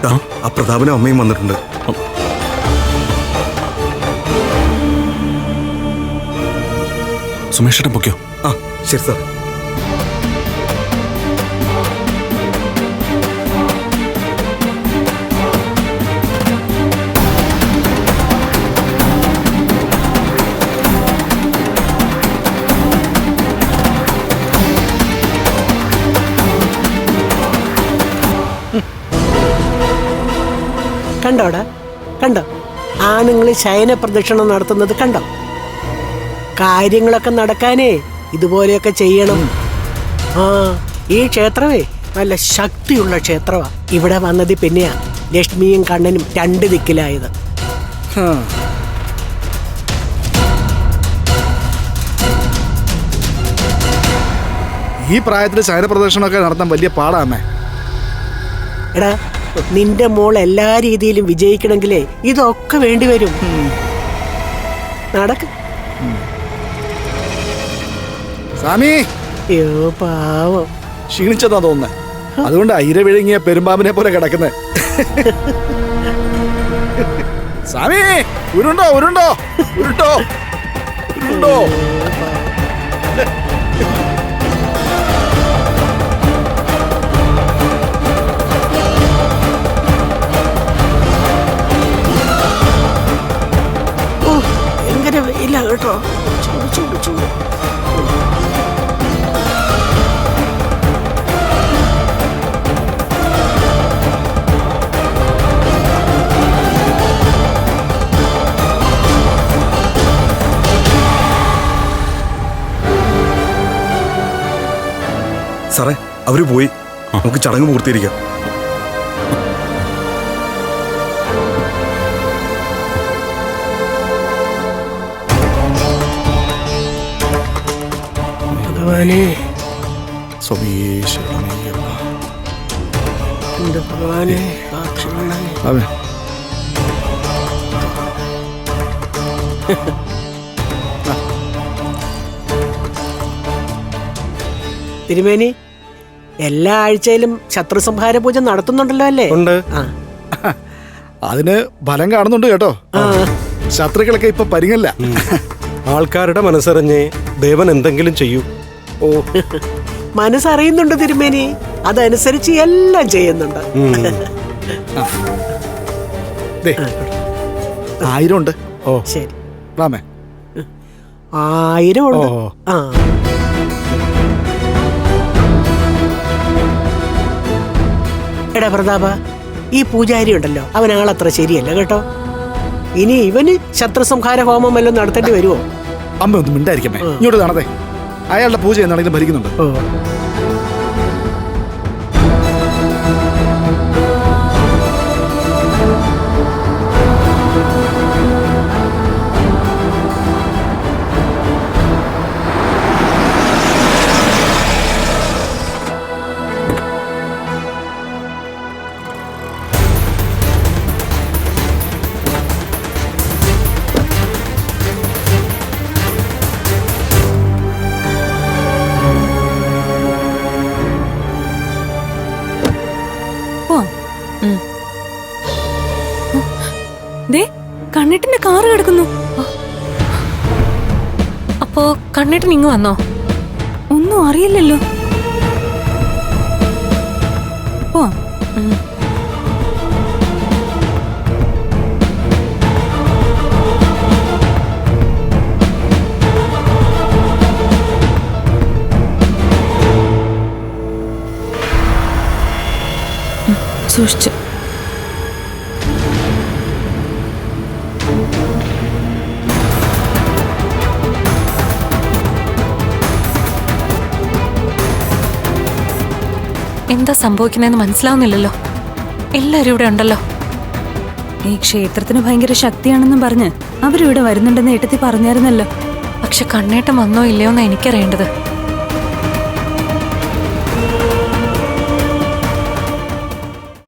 ആ പ്രതാപനും അമ്മയും വന്നിട്ടുണ്ട്. സുമേഷേട്ടൻ പൊക്കോ. ആ ശരി സാർ. കണ്ടോടാ, കണ്ടോ ആണുങ്ങൾ ശയന പ്രദക്ഷിണം നടത്തുന്നത് കണ്ടോ? കാര്യങ്ങളൊക്കെ നടക്കാനേ ഇതുപോലെയൊക്കെ ചെയ്യണം. ആ ഈ ക്ഷേത്രമേ നല്ല ശക്തിയുള്ള ക്ഷേത്രമാ. ഇവിടെ വന്നത് പിന്നെയാ ലക്ഷ്മിയും കണ്ണനും രണ്ട് ദിക്കിലായത്. ഈ പ്രായത്തിൽ ശയന പ്രദർശനമൊക്കെ നടത്താൻ വലിയ പാടാമേ. എടാ നിന്റെ മോൾ എല്ലാ രീതിയിലും വിജയിക്കണമെങ്കിലേ ഇതൊക്കെ വേണ്ടി വരും. നടക്ക്. സ്വാമി അയ്യോ പാവം, ക്ഷീണിച്ചതാ തോന്നുന്നേ. അതുകൊണ്ട് അയിര വിഴുങ്ങിയ പെരുമ്പാമ്പിനെ പോലെ കിടക്കുന്നേ. സ്വാമി ഉരുണ്ടോ ഉരുണ്ടോ ഉരുണ്ടോ ഉരുണ്ടോ. ഭയങ്കര വെയില കേട്ടോ. ചൂട് ചൂട് ചൂട്. സാറേ അവര് പോയി. നമുക്ക് ചടങ്ങ് പൂർത്തീകരിക്കാം. ഭഗവാനെ, സ്വമീശ്വരനയ്യപ്പ. എന്റെ ഭഗവാനെ കാക്ഷണേ. അവൻ തിരുമേനി എല്ലാ ആഴ്ചയിലും ശത്രുസംഹാര പൂജ നടത്തുന്നുണ്ടല്ലോ അല്ലേ? ഉണ്ട്. ആ അതിന് ഫലം കാണുന്നുണ്ട് കേട്ടോ. ശത്രുക്കളൊക്കെ ഇപ്പൊ പരിങ്ങല്ല. ആൾക്കാരുടെ മനസ്സറിഞ്ഞ് ദേവൻ എന്തെങ്കിലും ചെയ്യൂ. ഓ മനസ്സറിയുന്നുണ്ട് തിരുമേനി, അതനുസരിച്ച് എല്ലാം ചെയ്യുന്നുണ്ട്. 1000 ഉണ്ട്. ഓ ശരി, റാമേ 1000 ഉണ്ട്. ആ എടാ പ്രതാപ, ഈ പൂജാരി ഉണ്ടല്ലോ അവൻ ആളത്ര ശരിയല്ല കേട്ടോ. ഇനി ഇവന് ശത്രുസംഹാര ഹോമം വല്ലതും നടത്തേണ്ടി വരുമോ? അമ്മ ഒന്നും മിണ്ടായിരിക്കമ്മേ. ഇങ്ങോട്ട് കാണതേ. അയാളുടെ പൂജ എന്നാണെങ്കിലും ഭരിക്കുന്നുണ്ട്. ഓ കണ്ണേട്ടന്റെ കാറ് കിടക്കുന്നു. അപ്പോ കണ്ണേട്ടൻ ഇങ്ങ് വന്നോ? ഒന്നും അറിയില്ലല്ലോ. ഓ സൂക്ഷിച്ചു. എന്താ സംഭവിക്കുന്നതെന്ന് മനസ്സിലാവുന്നില്ലല്ലോ. എല്ലാരും ഇവിടെ ഉണ്ടല്ലോ. ഈ ക്ഷേത്രത്തിന് ഭയങ്കര ശക്തിയാണെന്നും പറഞ്ഞ് അവരിവിടെ വരുന്നുണ്ടെന്ന് ഏട്ടത്തി പറഞ്ഞായിരുന്നല്ലോ. പക്ഷെ കണ്ണേട്ടൻ വന്നോ ഇല്ലയോന്നാ എനിക്കറിയേണ്ടത്.